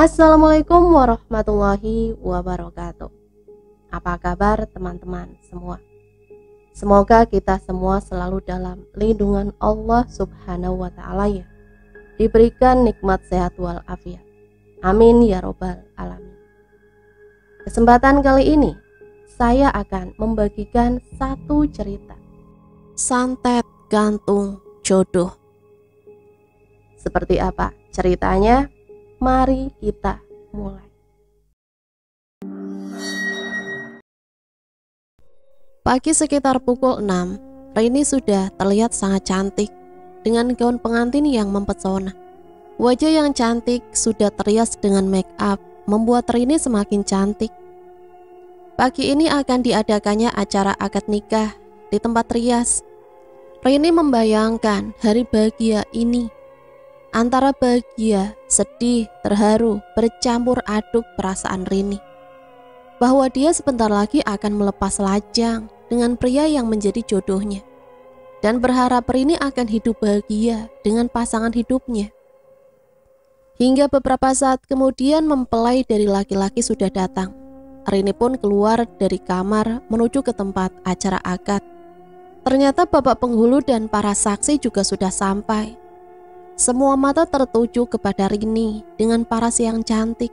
Assalamualaikum warahmatullahi wabarakatuh. Apa kabar teman-teman semua? Semoga kita semua selalu dalam lindungan Allah subhanahu wa ta'ala ya. Diberikan nikmat sehat walafiat. Amin ya robbal alamin. Kesempatan kali ini saya akan membagikan satu cerita santet gantung jodoh. Seperti apa ceritanya? Mari kita mulai. Pagi sekitar pukul 6, Rini sudah terlihat sangat cantik dengan gaun pengantin yang mempesona. Wajah yang cantik sudah terias dengan make up membuat Rini semakin cantik. Pagi ini akan diadakannya acara akad nikah di tempat rias. Rini membayangkan hari bahagia ini. Antara bahagia, sedih, terharu, bercampur aduk perasaan Rini bahwa dia sebentar lagi akan melepas lajang dengan pria yang menjadi jodohnya, dan berharap Rini akan hidup bahagia dengan pasangan hidupnya. Hingga beberapa saat kemudian mempelai dari laki-laki sudah datang. Rini pun keluar dari kamar menuju ke tempat acara akad. Ternyata bapak penghulu dan para saksi juga sudah sampai. Semua mata tertuju kepada Rini dengan paras yang cantik.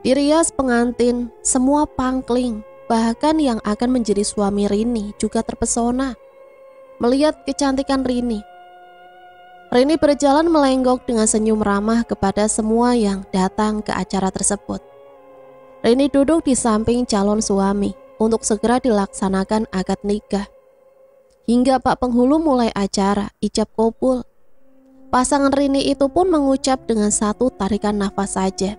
Dirias pengantin, semua pangkling, bahkan yang akan menjadi suami Rini juga terpesona melihat kecantikan Rini. Rini berjalan melenggok dengan senyum ramah kepada semua yang datang ke acara tersebut. Rini duduk di samping calon suami untuk segera dilaksanakan akad nikah. Hingga Pak Penghulu mulai acara ijab kabul. Pasangan Rini itu pun mengucap dengan satu tarikan nafas saja.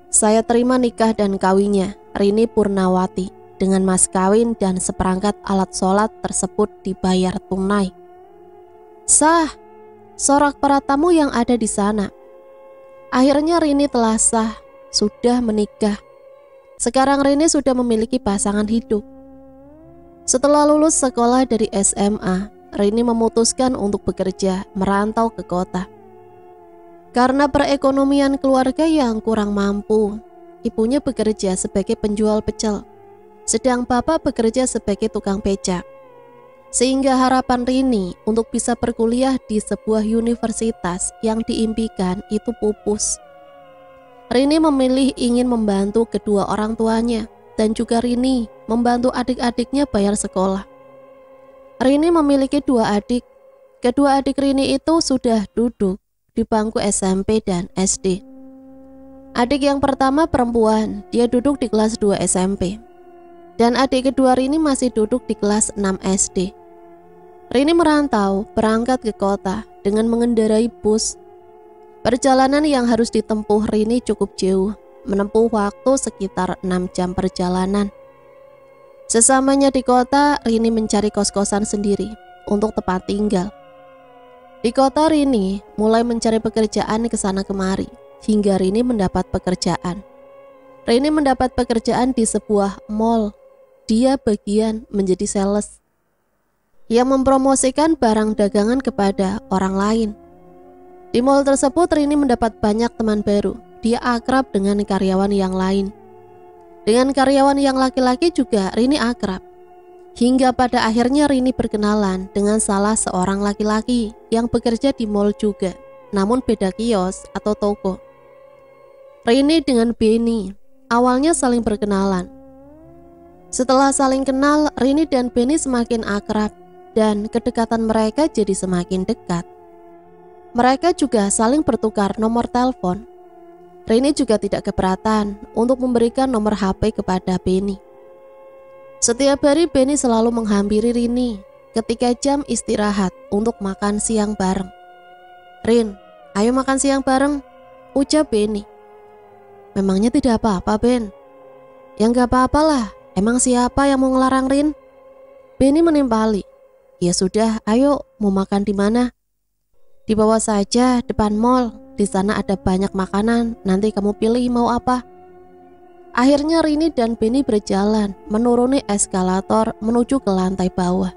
Saya terima nikah dan kawinnya Rini Purnawati dengan mas kawin dan seperangkat alat sholat tersebut dibayar tunai. Sah, sorak para tamu yang ada di sana. Akhirnya Rini telah sah, sudah menikah. Sekarang Rini sudah memiliki pasangan hidup. Setelah lulus sekolah dari SMA, Rini memutuskan untuk bekerja merantau ke kota. Karena perekonomian keluarga yang kurang mampu, ibunya bekerja sebagai penjual pecel, sedang bapak bekerja sebagai tukang becak. Sehingga harapan Rini untuk bisa berkuliah di sebuah universitas yang diimpikan itu pupus. Rini memilih ingin membantu kedua orang tuanya, dan juga Rini membantu adik-adiknya bayar sekolah. Rini memiliki dua adik. Kedua adik Rini itu sudah duduk di bangku SMP dan SD. Adik yang pertama perempuan, dia duduk di kelas 2 SMP. Dan adik kedua Rini masih duduk di kelas 6 SD. Rini merantau, berangkat ke kota dengan mengendarai bus. Perjalanan yang harus ditempuh Rini cukup jauh, menempuh waktu sekitar 6 jam perjalanan. Sesamanya di kota, Rini mencari kos-kosan sendiri untuk tempat tinggal. Di kota, Rini mulai mencari pekerjaan ke sana kemari, hingga Rini mendapat pekerjaan. Rini mendapat pekerjaan di sebuah mall. Dia bagian menjadi sales yang mempromosikan barang dagangan kepada orang lain. Di mall tersebut, Rini mendapat banyak teman baru. Dia akrab dengan karyawan yang lain. Dengan karyawan yang laki-laki juga Rini akrab. Hingga pada akhirnya Rini berkenalan dengan salah seorang laki-laki yang bekerja di mall juga, namun beda kios atau toko. Rini dengan Benny awalnya saling berkenalan. Setelah saling kenal, Rini dan Benny semakin akrab dan kedekatan mereka jadi semakin dekat. Mereka juga saling bertukar nomor telepon. Rini juga tidak keberatan untuk memberikan nomor HP kepada Benny. Setiap hari Benny selalu menghampiri Rini ketika jam istirahat untuk makan siang bareng. Rin, ayo makan siang bareng, ucap Benny. Memangnya tidak apa-apa, Ben? Ya gak apa-apalah, emang siapa yang mau ngelarang Rin? Benny menimpali. Ya sudah, ayo mau makan di mana? Di bawah saja, depan mall. Di sana ada banyak makanan, nanti kamu pilih mau apa. Akhirnya Rini dan Benny berjalan menuruni eskalator menuju ke lantai bawah.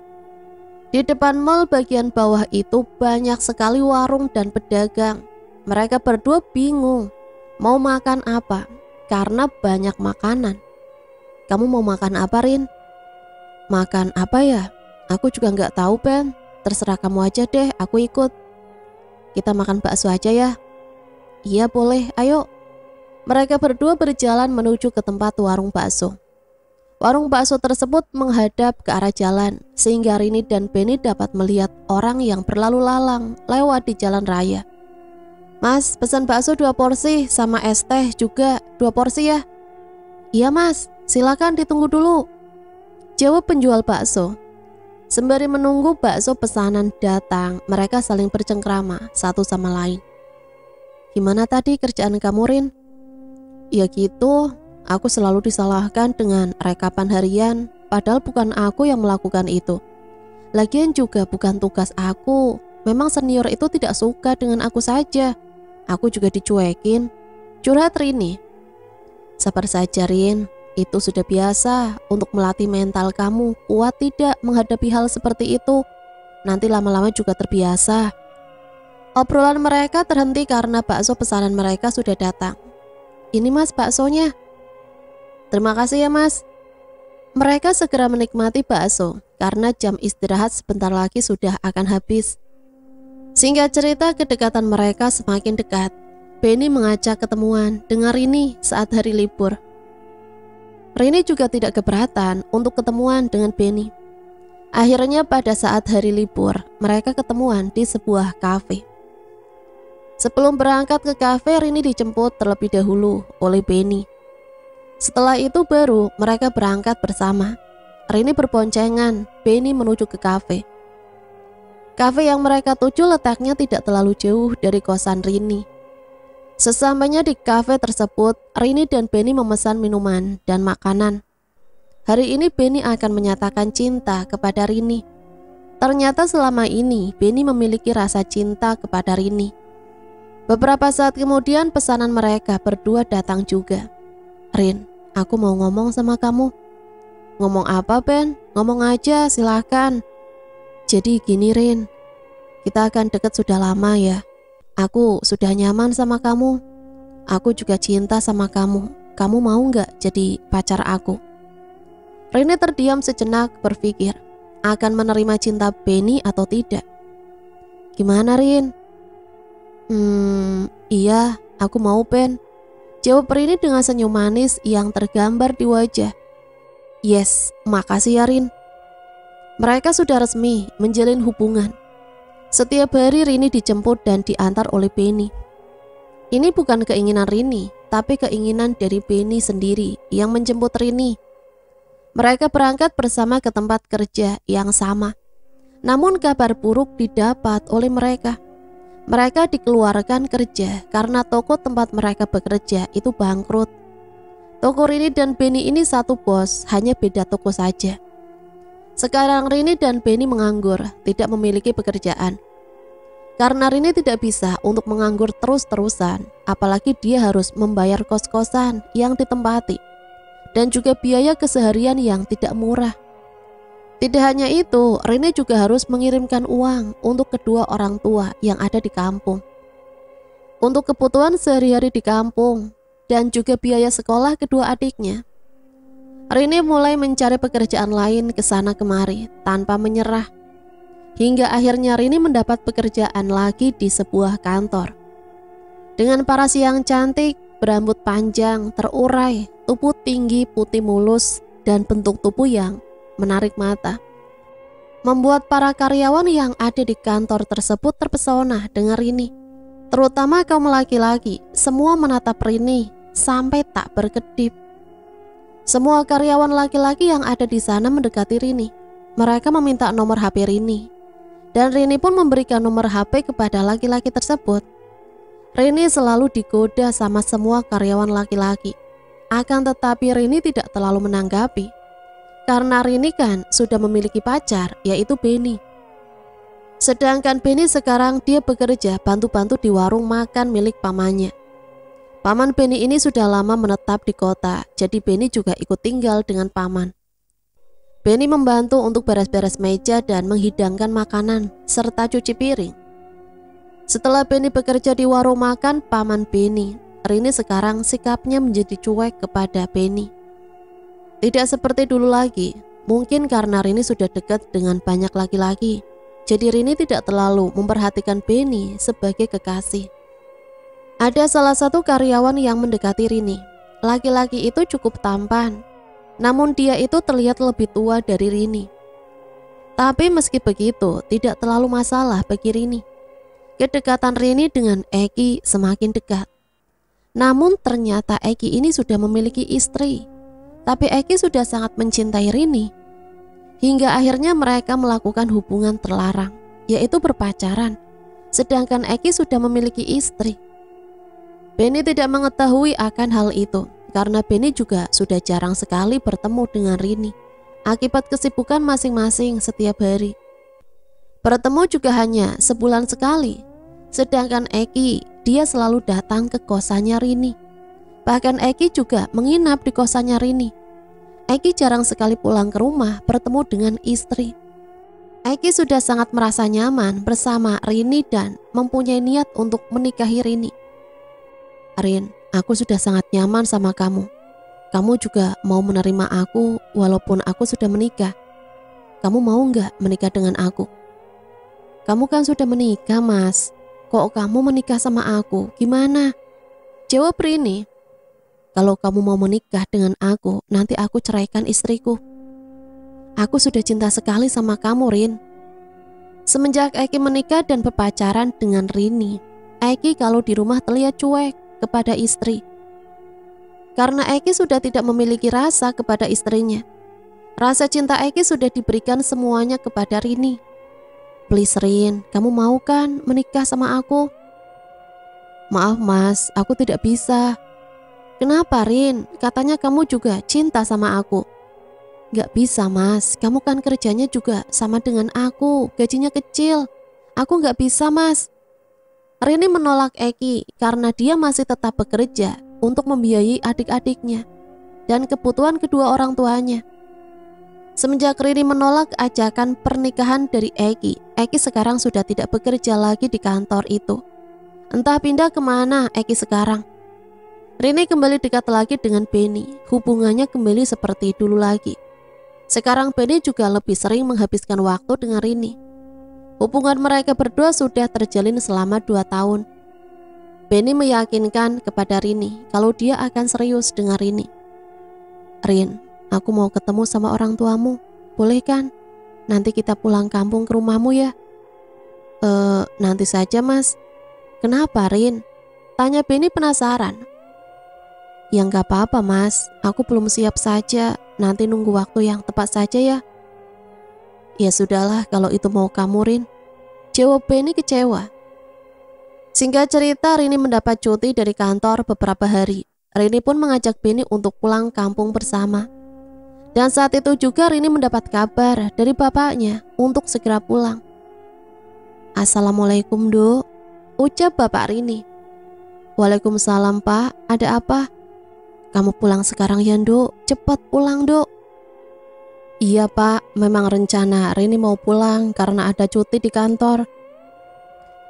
Di depan mall bagian bawah itu banyak sekali warung dan pedagang. Mereka berdua bingung Mau makan apa? Karena banyak makanan. Kamu mau makan apa, Rin? Makan apa ya? Aku juga nggak tahu, Ben. Terserah kamu aja deh, aku ikut. Kita makan bakso aja ya. Iya boleh, ayo. Mereka berdua berjalan menuju ke tempat warung bakso. Warung bakso tersebut menghadap ke arah jalan, sehingga Rini dan Benny dapat melihat orang yang berlalu lalang lewat di jalan raya. Mas, pesan bakso 2 porsi sama es teh juga 2 porsi ya. Iya mas, silakan ditunggu dulu, jawab penjual bakso. Sembari menunggu bakso pesanan datang, mereka saling bercengkrama satu sama lain. Gimana tadi kerjaan kamu, Rin? Ya gitu, aku selalu disalahkan dengan rekapan harian, padahal bukan aku yang melakukan itu. Lagian juga bukan tugas aku. Memang senior itu tidak suka dengan aku saja. Aku juga dicuekin, curhat Rini. Sabar saja, Rin. Itu sudah biasa untuk melatih mental kamu kuat tidak menghadapi hal seperti itu. Nanti lama-lama juga terbiasa. Obrolan mereka terhenti karena bakso pesanan mereka sudah datang. Ini mas baksonya. Terima kasih ya mas. Mereka segera menikmati bakso karena jam istirahat sebentar lagi sudah akan habis. Singkat cerita, kedekatan mereka semakin dekat. Benny mengajak ketemuan dengan Rini saat hari libur. Rini juga tidak keberatan untuk ketemuan dengan Benny. Akhirnya pada saat hari libur, mereka ketemuan di sebuah kafe. Sebelum berangkat ke kafe, Rini dijemput terlebih dahulu oleh Benny. Setelah itu baru mereka berangkat bersama. Rini berboncengan, Benny menuju ke kafe. Kafe yang mereka tuju letaknya tidak terlalu jauh dari kosan Rini. Sesampainya di kafe tersebut, Rini dan Benny memesan minuman dan makanan. Hari ini Benny akan menyatakan cinta kepada Rini. Ternyata selama ini Benny memiliki rasa cinta kepada Rini. Beberapa saat kemudian pesanan mereka berdua datang juga. Rin, aku mau ngomong sama kamu. Ngomong apa, Ben? Ngomong aja, silakan. Jadi gini, Rin, kita akan deket sudah lama ya. Aku sudah nyaman sama kamu. Aku juga cinta sama kamu. Kamu mau gak jadi pacar aku? Rini terdiam sejenak berpikir akan menerima cinta Benny atau tidak. Gimana, Rin? Iya, aku mau, Ben. Jawab Rini dengan senyum manis yang tergambar di wajah. Yes, makasih ya, Rin. Mereka sudah resmi menjalin hubungan. Setiap hari Rini dijemput dan diantar oleh Benny. Ini bukan keinginan Rini, tapi keinginan dari Benny sendiri yang menjemput Rini. Mereka berangkat bersama ke tempat kerja yang sama. Namun kabar buruk didapat oleh mereka. Mereka dikeluarkan kerja karena toko tempat mereka bekerja itu bangkrut. Toko Rini dan Benny ini satu bos, hanya beda toko saja. Sekarang Rini dan Benny menganggur, tidak memiliki pekerjaan. Karena Rini tidak bisa untuk menganggur terus-terusan, apalagi dia harus membayar kos-kosan yang ditempati, dan juga biaya keseharian yang tidak murah. Tidak hanya itu, Rini juga harus mengirimkan uang untuk kedua orang tua yang ada di kampung. Untuk kebutuhan sehari-hari di kampung, dan juga biaya sekolah kedua adiknya. Rini mulai mencari pekerjaan lain ke sana kemari tanpa menyerah. Hingga akhirnya Rini mendapat pekerjaan lagi di sebuah kantor. Dengan paras yang cantik, berambut panjang, terurai, tubuh tinggi, putih mulus, dan bentuk tubuh yang menarik mata. Membuat para karyawan yang ada di kantor tersebut terpesona dengan Rini. Terutama kaum laki-laki, semua menatap Rini sampai tak berkedip. Semua karyawan laki-laki yang ada di sana mendekati Rini. Mereka meminta nomor HP Rini. Dan Rini pun memberikan nomor HP kepada laki-laki tersebut. Rini selalu digoda sama semua karyawan laki-laki. Akan tetapi Rini tidak terlalu menanggapi. Karena Rini kan sudah memiliki pacar, yaitu Benny. Sedangkan Benny sekarang dia bekerja bantu-bantu di warung makan milik pamannya. Paman Benny ini sudah lama menetap di kota, jadi Benny juga ikut tinggal dengan paman. Benny membantu untuk beres-beres meja dan menghidangkan makanan, serta cuci piring. Setelah Benny bekerja di warung makan paman Benny, Rini sekarang sikapnya menjadi cuek kepada Benny. Tidak seperti dulu lagi. Mungkin karena Rini sudah dekat dengan banyak laki-laki, jadi Rini tidak terlalu memperhatikan Benny sebagai kekasih. Ada salah satu karyawan yang mendekati Rini. Laki-laki itu cukup tampan, namun dia itu terlihat lebih tua dari Rini. Tapi meski begitu, tidak terlalu masalah bagi Rini. Kedekatan Rini dengan Eki semakin dekat. Namun ternyata Eki ini sudah memiliki istri. Tapi Eki sudah sangat mencintai Rini. Hingga akhirnya mereka melakukan hubungan terlarang, yaitu berpacaran. Sedangkan Eki sudah memiliki istri. Benny tidak mengetahui akan hal itu, karena Benny juga sudah jarang sekali bertemu dengan Rini. Akibat kesibukan masing-masing setiap hari. Bertemu juga hanya sebulan sekali. Sedangkan Eki, dia selalu datang ke kosannya Rini. Bahkan Eki juga menginap di kosannya Rini. Eki jarang sekali pulang ke rumah bertemu dengan istri. Eki sudah sangat merasa nyaman bersama Rini dan mempunyai niat untuk menikahi Rini. Rin, aku sudah sangat nyaman sama kamu. Kamu juga mau menerima aku walaupun aku sudah menikah. Kamu mau nggak menikah dengan aku? Kamu kan sudah menikah, Mas. Kok kamu menikah sama aku? Gimana? Jawab Rini. Kalau kamu mau menikah dengan aku, nanti aku ceraikan istriku. Aku sudah cinta sekali sama kamu, Rin. Semenjak Eki menikah dan berpacaran dengan Rini, Eki kalau di rumah terlihat cuek kepada istri. Karena Eki sudah tidak memiliki rasa kepada istrinya. Rasa cinta Eki sudah diberikan semuanya kepada Rini. Please Rin, kamu mau kan menikah sama aku? Maaf Mas, aku tidak bisa. Kenapa Rin? Katanya kamu juga cinta sama aku. Gak bisa Mas, kamu kan kerjanya juga sama dengan aku, gajinya kecil. Aku gak bisa Mas. Rini menolak Eki karena dia masih tetap bekerja untuk membiayai adik-adiknya dan kebutuhan kedua orang tuanya. Semenjak Rini menolak ajakan pernikahan dari Eki sekarang sudah tidak bekerja lagi di kantor itu. Entah pindah kemana Eki sekarang. Rini kembali dekat lagi dengan Benny, hubungannya kembali seperti dulu lagi. Sekarang Benny juga lebih sering menghabiskan waktu dengan Rini. Hubungan mereka berdua sudah terjalin selama 2 tahun. Benny meyakinkan kepada Rini kalau dia akan serius dengan Rini. Rin, aku mau ketemu sama orang tuamu, boleh kan? Nanti kita pulang kampung ke rumahmu ya. Nanti saja Mas. Kenapa Rin? Tanya Benny penasaran. Ya gak apa-apa Mas, aku belum siap saja. Nanti nunggu waktu yang tepat saja ya. Ya sudahlah kalau itu mau kamu Rin. Jawab Benny kecewa. Singkat cerita, Rini mendapat cuti dari kantor beberapa hari. Rini pun mengajak Benny untuk pulang kampung bersama. Dan saat itu juga Rini mendapat kabar dari bapaknya untuk segera pulang. Assalamualaikum Dok, ucap bapak Rini. Waalaikumsalam Pak, ada apa? Kamu pulang sekarang ya Dok, cepat pulang Dok. Iya Pak, memang rencana Rini mau pulang karena ada cuti di kantor.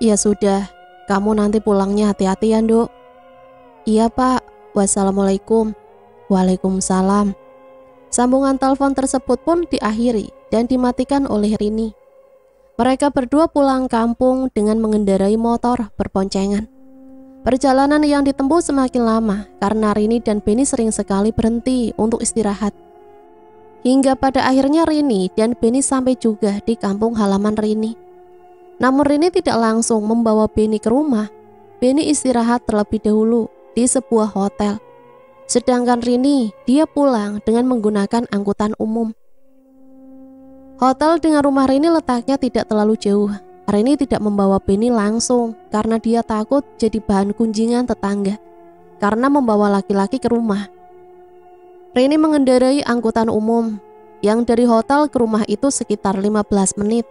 Ya sudah, kamu nanti pulangnya hati-hati ya Dok. Iya Pak, wassalamualaikum. Waalaikumsalam. Sambungan telepon tersebut pun diakhiri dan dimatikan oleh Rini. Mereka berdua pulang kampung dengan mengendarai motor berboncengan. Perjalanan yang ditempuh semakin lama karena Rini dan Benny sering sekali berhenti untuk istirahat. Hingga pada akhirnya Rini dan Benny sampai juga di kampung halaman Rini. Namun Rini tidak langsung membawa Benny ke rumah. Benny istirahat terlebih dahulu di sebuah hotel. Sedangkan Rini, dia pulang dengan menggunakan angkutan umum. Hotel dengan rumah Rini letaknya tidak terlalu jauh. Rini tidak membawa Benny langsung karena dia takut jadi bahan kunjingan tetangga karena membawa laki-laki ke rumah. Rini mengendarai angkutan umum yang dari hotel ke rumah itu sekitar 15 menit.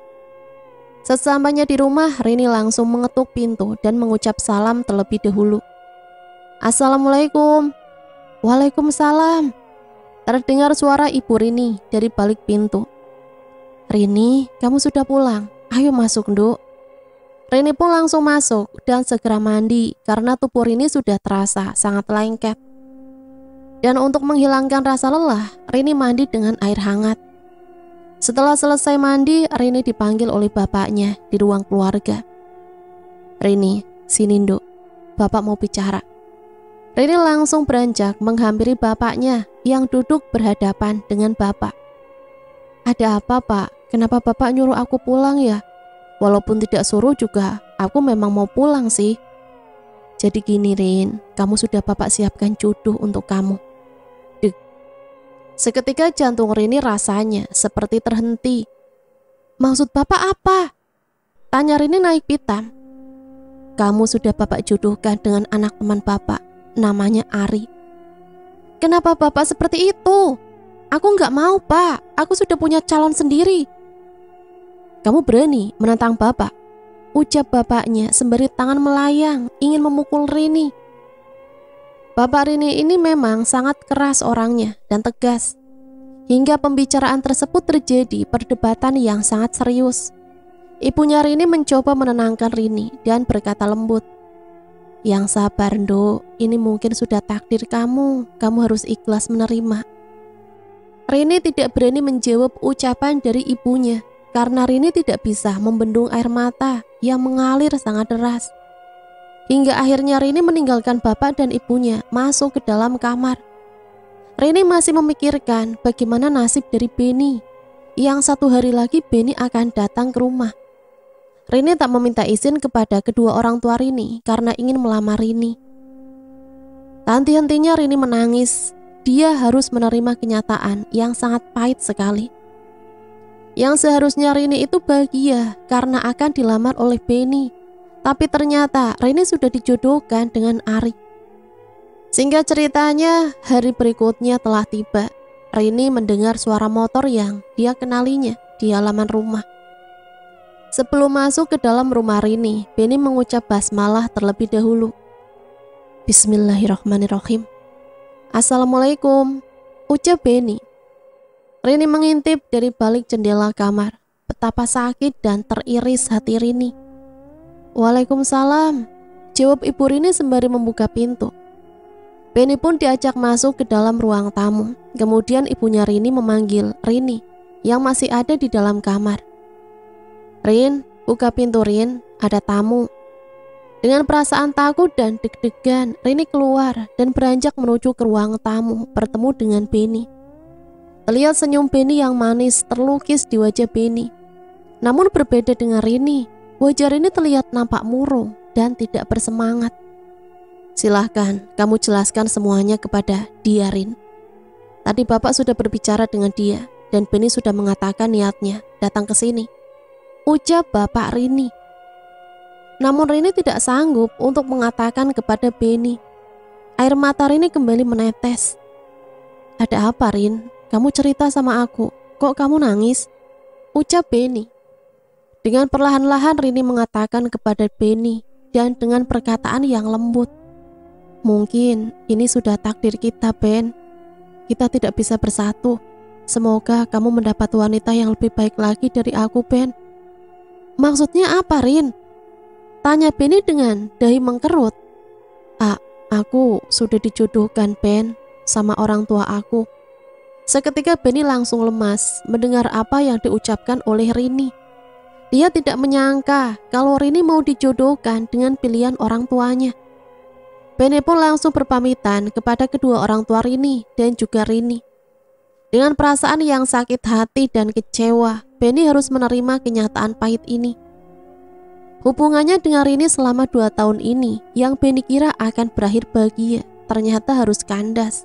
Sesampainya di rumah, Rini langsung mengetuk pintu dan mengucap salam terlebih dahulu. Assalamualaikum. Waalaikumsalam. Terdengar suara ibu Rini dari balik pintu. Rini, kamu sudah pulang? Ayo masuk Dok. Rini pun langsung masuk dan segera mandi karena tubuh Rini sudah terasa sangat lengket. Dan untuk menghilangkan rasa lelah, Rini mandi dengan air hangat. Setelah selesai mandi, Rini dipanggil oleh bapaknya di ruang keluarga. "Rini, sini Nduk, bapak mau bicara." Rini langsung beranjak menghampiri bapaknya yang duduk berhadapan dengan bapak. "Ada apa, Pak? Kenapa bapak nyuruh aku pulang ya? Walaupun tidak suruh juga, aku memang mau pulang sih." "Jadi gini Rin, kamu sudah bapak siapkan jodoh untuk kamu." Dek. Seketika jantung Rini rasanya seperti terhenti. "Maksud bapak apa?" tanya Rini naik pitam. "Kamu sudah bapak jodohkan dengan anak teman bapak, namanya Ari." "Kenapa bapak seperti itu? Aku nggak mau, Pak. Aku sudah punya calon sendiri." "Kamu berani menentang bapak?" ucap bapaknya sembari tangan melayang ingin memukul Rini. Bapak Rini ini memang sangat keras orangnya dan tegas. Hingga pembicaraan tersebut terjadi perdebatan yang sangat serius. Ibunya Rini mencoba menenangkan Rini dan berkata lembut, "Yang sabar Nduk, ini mungkin sudah takdir kamu harus ikhlas menerima." Rini tidak berani menjawab ucapan dari ibunya karena Rini tidak bisa membendung air mata yang mengalir sangat deras. Hingga akhirnya Rini meninggalkan bapak dan ibunya masuk ke dalam kamar. Rini masih memikirkan bagaimana nasib dari Beni, yang satu hari lagi Beni akan datang ke rumah. Rini tak meminta izin kepada kedua orang tua Rini karena ingin melamar Rini. Tak henti-hentinya Rini menangis. Dia harus menerima kenyataan yang sangat pahit sekali. Yang seharusnya Rini itu bahagia karena akan dilamar oleh Beni. Tapi ternyata Rini sudah dijodohkan dengan Ari. Singkat ceritanya, hari berikutnya telah tiba. Rini mendengar suara motor yang dia kenalinya di halaman rumah. Sebelum masuk ke dalam rumah Rini, Beni mengucap basmalah terlebih dahulu. "Bismillahirrahmanirrahim." "Assalamualaikum," ucap Beni. Rini mengintip dari balik jendela kamar. Betapa sakit dan teriris hati Rini. "Waalaikumsalam," jawab ibu Rini sembari membuka pintu. Beni pun diajak masuk ke dalam ruang tamu. Kemudian ibunya Rini memanggil Rini yang masih ada di dalam kamar. "Rin, buka pintu Rin, ada tamu." Dengan perasaan takut dan deg-degan, Rini keluar dan beranjak menuju ke ruang tamu bertemu dengan Beni. Terlihat senyum Beni yang manis terlukis di wajah Beni. Namun berbeda dengan Rini, wajah Rini terlihat nampak murung dan tidak bersemangat. "Silahkan, kamu jelaskan semuanya kepada dia, Rin. Tadi bapak sudah berbicara dengan dia dan Beni sudah mengatakan niatnya datang ke sini," ucap bapak Rini. Namun Rini tidak sanggup untuk mengatakan kepada Beni. Air mata Rini kembali menetes. "Ada apa Rin? Kamu cerita sama aku. Kok kamu nangis?" ucap Beni. Dengan perlahan-lahan Rini mengatakan kepada Beni dan dengan perkataan yang lembut, "Mungkin ini sudah takdir kita, Ben. Kita tidak bisa bersatu. Semoga kamu mendapat wanita yang lebih baik lagi dari aku, Ben." "Maksudnya apa, Rin?" tanya Beni dengan dahi mengkerut. Aku sudah dijodohkan, Ben, sama orang tua aku." Seketika Beni langsung lemas mendengar apa yang diucapkan oleh Rini. Dia tidak menyangka kalau Rini mau dijodohkan dengan pilihan orang tuanya. Beni pun langsung berpamitan kepada kedua orang tua Rini dan juga Rini. Dengan perasaan yang sakit hati dan kecewa, Beni harus menerima kenyataan pahit ini. Hubungannya dengan Rini selama 2 tahun ini yang Beni kira akan berakhir bahagia, ternyata harus kandas.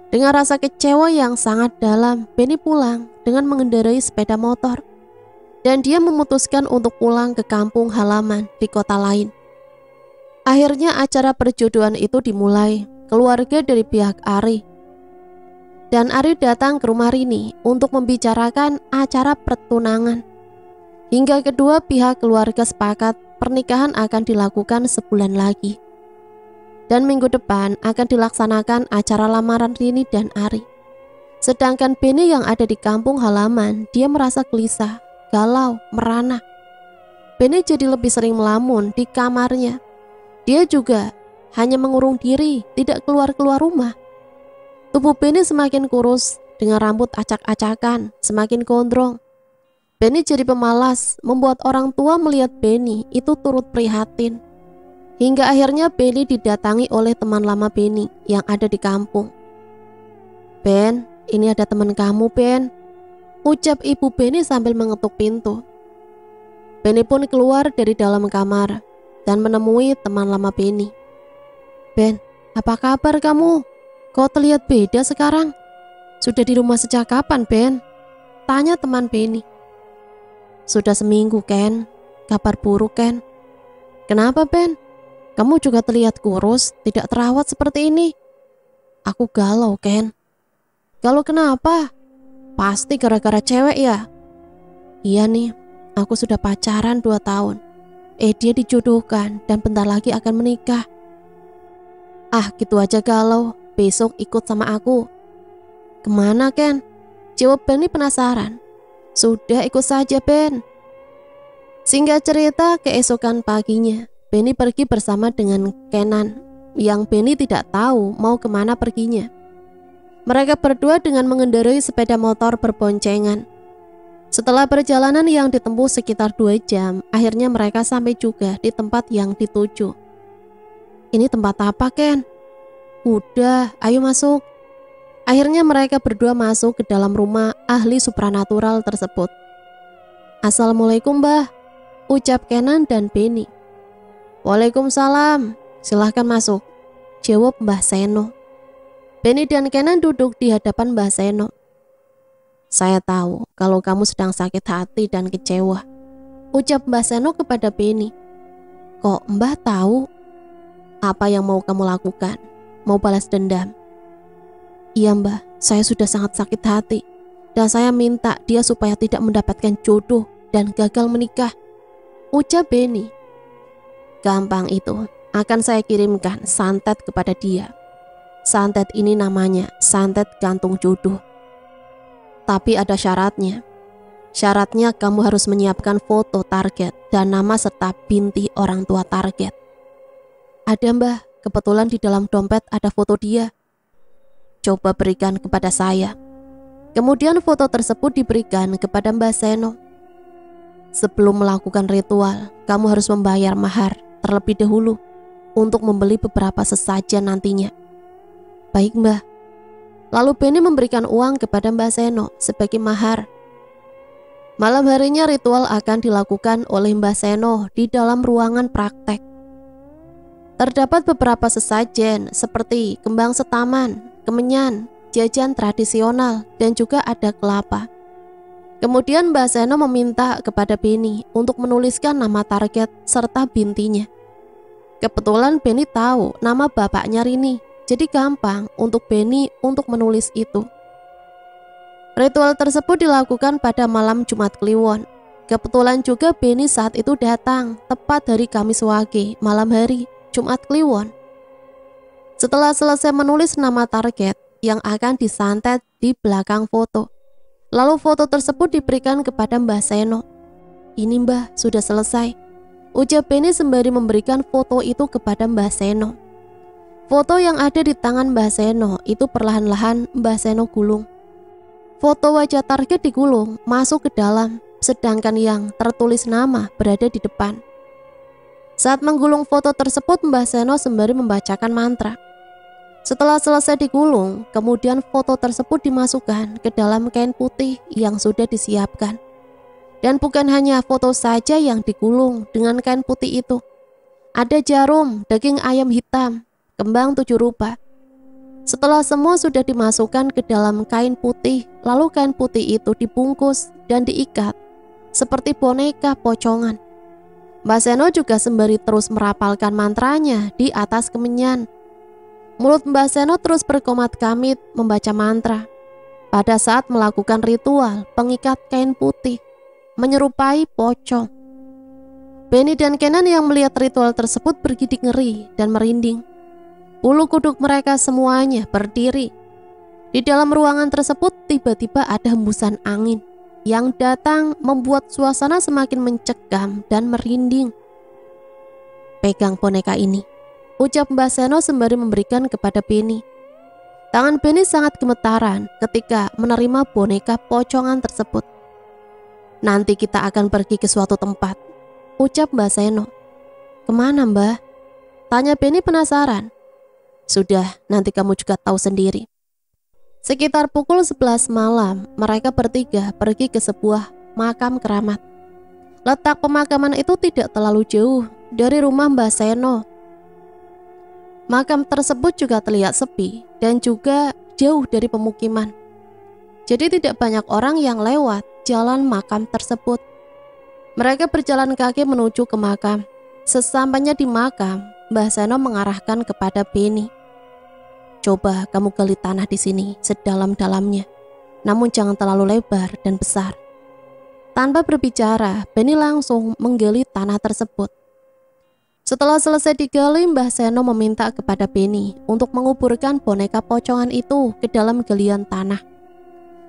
Dengan rasa kecewa yang sangat dalam, Beni pulang dengan mengendarai sepeda motor. Dan dia memutuskan untuk pulang ke kampung halaman di kota lain. Akhirnya acara perjodohan itu dimulai. Keluarga dari pihak Ari dan Ari datang ke rumah Rini untuk membicarakan acara pertunangan. Hingga kedua pihak keluarga sepakat pernikahan akan dilakukan sebulan lagi. Dan minggu depan akan dilaksanakan acara lamaran Rini dan Ari. Sedangkan Beni yang ada di kampung halaman, dia merasa gelisah, galau, merana. Benny jadi lebih sering melamun di kamarnya. Dia juga hanya mengurung diri, tidak keluar-keluar rumah. Tubuh Benny semakin kurus, dengan rambut acak-acakan, semakin gondrong. Benny jadi pemalas, membuat orang tua melihat Benny itu turut prihatin. Hingga akhirnya Benny didatangi oleh teman lama Benny yang ada di kampung. "Ben, ini ada teman kamu, Ben," ucap ibu Benny sambil mengetuk pintu. Benny pun keluar dari dalam kamar dan menemui teman lama Benny. "Ben, apa kabar kamu? Kok terlihat beda sekarang? Sudah di rumah sejak kapan, Ben?" tanya teman Benny. "Sudah seminggu, Ken. Kabar buruk, Ken." "Kenapa, Ben? Kamu juga terlihat kurus, tidak terawat seperti ini." "Aku galau, Ken." "Galau kenapa? Pasti gara-gara cewek ya?" "Iya nih, aku sudah pacaran 2 tahun. Dia dijodohkan dan bentar lagi akan menikah." "Ah, gitu aja galau, besok ikut sama aku." "Kemana, Ken?" jawab Benny penasaran. "Sudah, ikut saja, Ben." Singkat cerita, keesokan paginya Benny pergi bersama dengan Kenan, yang Benny tidak tahu mau kemana perginya. Mereka berdua dengan mengendarai sepeda motor berboncengan. Setelah perjalanan yang ditempuh sekitar 2 jam, akhirnya mereka sampai juga di tempat yang dituju. "Ini tempat apa, Ken?" "Udah, ayo masuk." Akhirnya mereka berdua masuk ke dalam rumah ahli supranatural tersebut. "Assalamualaikum, Mbah," ucap Kenan dan Benny. "Waalaikumsalam, silahkan masuk," jawab Mbah Seno. Benny dan Kenan duduk di hadapan Mbah Seno. "Saya tahu kalau kamu sedang sakit hati dan kecewa," ucap Mbah Seno kepada Benny. "Kok Mbah tahu? Apa yang mau kamu lakukan? Mau balas dendam?" "Iya, Mbah, saya sudah sangat sakit hati dan saya minta dia supaya tidak mendapatkan jodoh dan gagal menikah," ucap Benny. "Gampang itu, akan saya kirimkan santet kepada dia. Santet ini namanya santet gantung jodoh. Tapi ada syaratnya. Syaratnya kamu harus menyiapkan foto target dan nama serta binti orang tua target." "Ada, Mbah, kebetulan di dalam dompet ada foto dia." "Coba berikan kepada saya." Kemudian foto tersebut diberikan kepada Mbah Seno. "Sebelum melakukan ritual, kamu harus membayar mahar terlebih dahulu untuk membeli beberapa sesajen nantinya." "Baik, Mbah." Lalu Benny memberikan uang kepada Mbah Seno sebagai mahar. Malam harinya ritual akan dilakukan oleh Mbah Seno di dalam ruangan praktek. Terdapat beberapa sesajen seperti kembang setaman, kemenyan, jajan tradisional, dan juga ada kelapa. Kemudian Mbah Seno meminta kepada Benny untuk menuliskan nama target serta bintinya. Kebetulan Benny tahu nama bapaknya Rini, jadi gampang untuk Benny untuk menulis itu. Ritual tersebut dilakukan pada malam Jumat Kliwon. Kebetulan juga Benny saat itu datang tepat hari Kamis Wage, malam hari Jumat Kliwon. Setelah selesai menulis nama target yang akan disantet di belakang foto, lalu foto tersebut diberikan kepada Mbah Seno. "Ini, Mbah, sudah selesai," ucap Benny sembari memberikan foto itu kepada Mbah Seno. Foto yang ada di tangan Mbah Seno itu perlahan-lahan Mbah Seno gulung. Foto wajah target digulung masuk ke dalam, sedangkan yang tertulis nama berada di depan. Saat menggulung foto tersebut, Mbah Seno sembari membacakan mantra. Setelah selesai digulung, kemudian foto tersebut dimasukkan ke dalam kain putih yang sudah disiapkan. Dan bukan hanya foto saja yang digulung dengan kain putih itu. Ada jarum, daging ayam hitam, kembang 7 rupa. Setelah semua sudah dimasukkan ke dalam kain putih, lalu kain putih itu dibungkus dan diikat seperti boneka pocongan. Mbah Seno juga sembari terus merapalkan mantranya di atas kemenyan. Mulut Mbah Seno terus berkomat-kamit membaca mantra. Pada saat melakukan ritual pengikat kain putih, menyerupai pocong. Benny dan Kenan yang melihat ritual tersebut bergidik ngeri dan merinding. Bulu kuduk mereka semuanya berdiri. Di dalam ruangan tersebut tiba-tiba ada hembusan angin. yang datang membuat suasana semakin mencekam dan merinding. "Pegang boneka ini," ucap Mbah Seno sembari memberikan kepada Benny. Tangan Benny sangat gemetaran ketika menerima boneka pocongan tersebut. "Nanti kita akan pergi ke suatu tempat," ucap Mbah Seno. "Kemana, Mbah?" tanya Benny penasaran. "Sudah, nanti kamu juga tahu sendiri." Sekitar pukul 11 malam, mereka bertiga pergi ke sebuah makam keramat. Letak pemakaman itu tidak terlalu jauh dari rumah Mbah Seno. Makam tersebut juga terlihat sepi dan juga jauh dari pemukiman. Jadi tidak banyak orang yang lewat jalan makam tersebut. Mereka berjalan kaki menuju ke makam. Sesampainya di makam, Mbah Seno mengarahkan kepada Benny. "Coba kamu gali tanah di sini sedalam-dalamnya, namun jangan terlalu lebar dan besar." Tanpa berbicara, Benny langsung menggali tanah tersebut. Setelah selesai digali, Mbah Seno meminta kepada Benny untuk menguburkan boneka pocongan itu ke dalam galian tanah.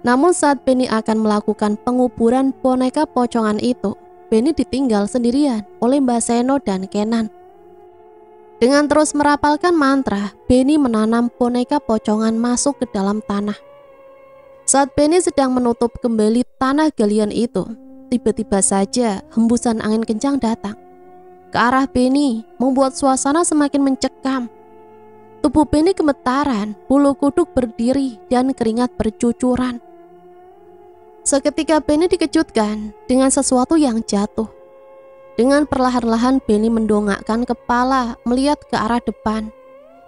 Namun saat Benny akan melakukan penguburan boneka pocongan itu, Benny ditinggal sendirian oleh Mbah Seno dan Kenan. Dengan terus merapalkan mantra, Benny menanam boneka pocongan masuk ke dalam tanah. Saat Benny sedang menutup kembali tanah galian itu, tiba-tiba saja hembusan angin kencang datang ke arah Benny, membuat suasana semakin mencekam. Tubuh Benny gemetaran, bulu kuduk berdiri dan keringat bercucuran. Seketika Benny dikejutkan dengan sesuatu yang jatuh. Dengan perlahan-lahan Benny mendongakkan kepala melihat ke arah depan.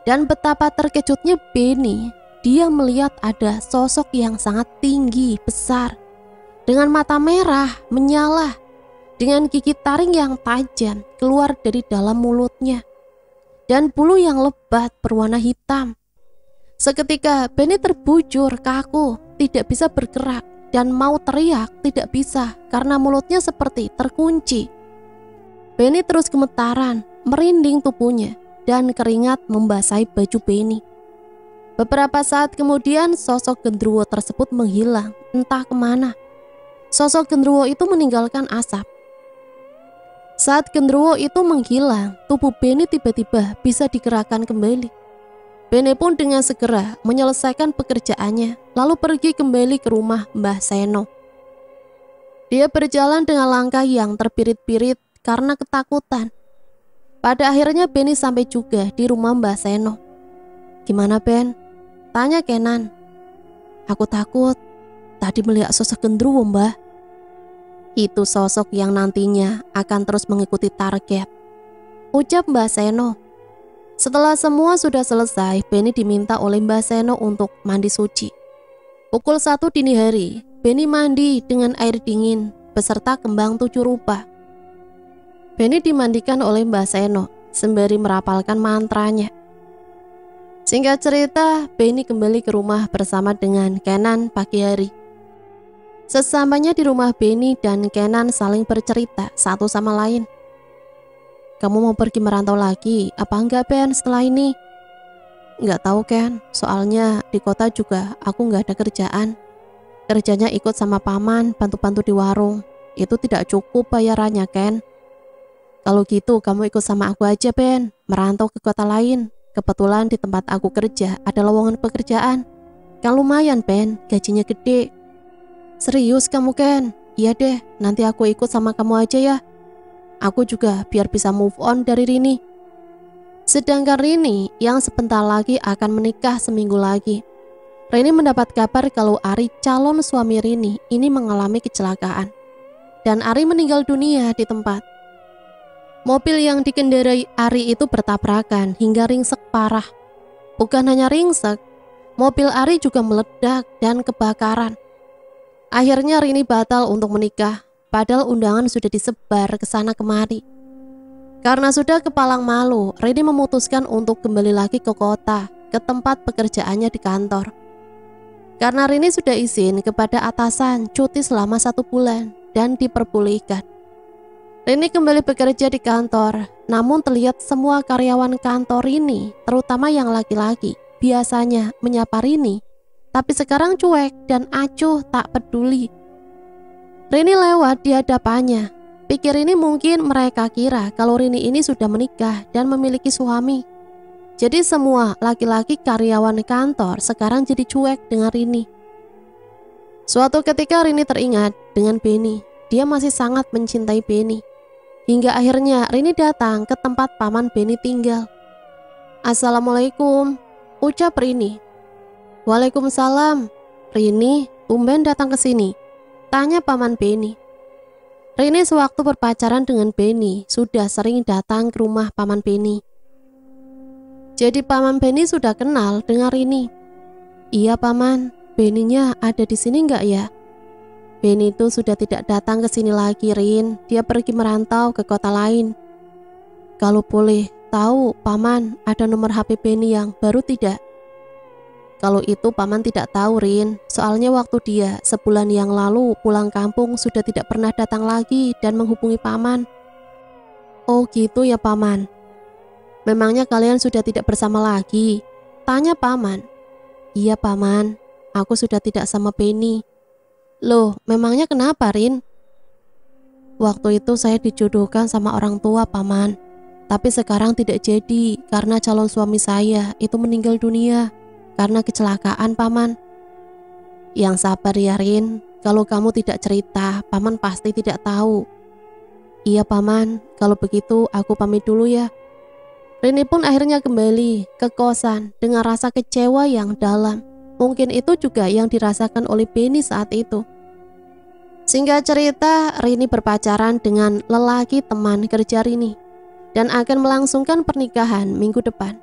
Dan betapa terkejutnya Benny, dia melihat ada sosok yang sangat tinggi, besar, dengan mata merah, menyala, dengan gigi taring yang tajam keluar dari dalam mulutnya, dan bulu yang lebat berwarna hitam. Seketika Benny terbujur kaku, tidak bisa bergerak, dan mau teriak tidak bisa karena mulutnya seperti terkunci. Benny terus gemetaran, merinding tubuhnya, dan keringat membasahi baju Benny. Beberapa saat kemudian sosok genderuwo tersebut menghilang, entah kemana. Sosok genderuwo itu meninggalkan asap. Saat genderuwo itu menghilang, tubuh Benny tiba-tiba bisa digerakkan kembali. Benny pun dengan segera menyelesaikan pekerjaannya, lalu pergi kembali ke rumah Mbah Seno. Dia berjalan dengan langkah yang terpirit-pirit karena ketakutan. Pada akhirnya Benny sampai juga di rumah Mbah Seno. "Gimana, Ben?" tanya Kenan. "Aku takut, tadi melihat sosok genderuwo, Mbah." "Itu sosok yang nantinya akan terus mengikuti target," ucap Mbah Seno. Setelah semua sudah selesai, Benny diminta oleh Mbah Seno untuk mandi suci. Pukul 1 dini hari, Benny mandi dengan air dingin beserta kembang 7 rupa. Benny dimandikan oleh Mbah Seno sembari merapalkan mantranya. Singkat cerita, Benny kembali ke rumah bersama dengan Kenan pagi hari. Sesampainya di rumah, Benny dan Kenan saling bercerita satu sama lain. "Kamu mau pergi merantau lagi apa enggak, Ben, setelah ini?" "Enggak tahu, Ken, soalnya di kota juga aku enggak ada kerjaan. Kerjanya ikut sama paman, bantu-bantu di warung. Itu tidak cukup bayarannya, Ken." "Kalau gitu kamu ikut sama aku aja, Ben, merantau ke kota lain. Kebetulan di tempat aku kerja ada lowongan pekerjaan. Kan lumayan, Ben, gajinya gede." "Serius kamu, Ken?" "Iya deh, nanti aku ikut sama kamu aja ya. Aku juga biar bisa move on dari Rini." Sedangkan Rini yang sebentar lagi akan menikah seminggu lagi. Rini mendapat kabar kalau Ari, calon suami Rini, ini mengalami kecelakaan. Dan Ari meninggal dunia di tempat. Mobil yang dikendarai Ari itu bertabrakan hingga ringsek parah. Bukan hanya ringsek, mobil Ari juga meledak dan kebakaran. Akhirnya Rini batal untuk menikah, padahal undangan sudah disebar ke sana kemari. Karena sudah kepalang malu, Rini memutuskan untuk kembali lagi ke kota, ke tempat pekerjaannya di kantor. Karena Rini sudah izin kepada atasan cuti selama 1 bulan dan diperbolehkan. Rini kembali bekerja di kantor, namun terlihat semua karyawan kantor Rini, terutama yang laki-laki, biasanya menyapa Rini, tapi sekarang cuek dan acuh tak peduli. Rini lewat di hadapannya. Pikir Rini mungkin mereka kira kalau Rini ini sudah menikah dan memiliki suami. Jadi semua laki-laki karyawan kantor sekarang jadi cuek dengan Rini. Suatu ketika Rini teringat dengan Benny. Dia masih sangat mencintai Benny. Hingga akhirnya Rini datang ke tempat paman Benny tinggal. "Assalamualaikum," ucap Rini. "Waalaikumsalam." "Rini, tumben datang ke sini?" tanya paman Benny. Rini sewaktu berpacaran dengan Benny sudah sering datang ke rumah paman Benny. Jadi paman Benny sudah kenal dengan Rini. "Iya paman, Benny-nya ada di sini nggak ya?" "Benny itu sudah tidak datang ke sini lagi, Rin. Dia pergi merantau ke kota lain." "Kalau boleh tahu, paman ada nomor HP Benny yang baru tidak?" "Kalau itu paman tidak tahu, Rin. Soalnya waktu dia sebulan yang lalu pulang kampung sudah tidak pernah datang lagi dan menghubungi paman." "Oh gitu ya paman. Memangnya kalian sudah tidak bersama lagi?" tanya paman. "Iya paman, aku sudah tidak sama Benny." "Loh, memangnya kenapa, Rin?" "Waktu itu saya dijodohkan sama orang tua paman. Tapi sekarang tidak jadi karena calon suami saya itu meninggal dunia karena kecelakaan paman." "Yang sabar ya Rin, kalau kamu tidak cerita, paman pasti tidak tahu." "Iya paman, kalau begitu aku pamit dulu ya." Rini pun akhirnya kembali ke kosan dengan rasa kecewa yang dalam. Mungkin itu juga yang dirasakan oleh Benny saat itu. Singkat cerita, Rini berpacaran dengan lelaki teman kerja Rini dan akan melangsungkan pernikahan minggu depan.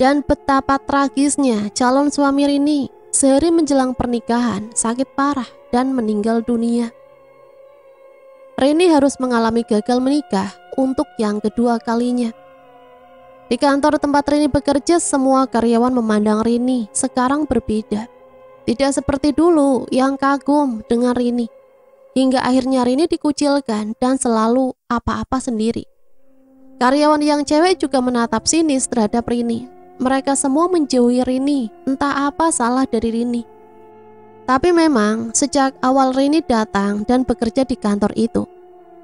Dan betapa tragisnya calon suami Rini sehari menjelang pernikahan sakit parah dan meninggal dunia. Rini harus mengalami gagal menikah untuk yang kedua kalinya. Di kantor tempat Rini bekerja, semua karyawan memandang Rini sekarang berbeda. Tidak seperti dulu yang kagum dengan Rini. Hingga akhirnya Rini dikucilkan dan selalu apa-apa sendiri. Karyawan yang cewek juga menatap sinis terhadap Rini. Mereka semua menjauhi Rini, entah apa salah dari Rini. Tapi memang sejak awal Rini datang dan bekerja di kantor itu,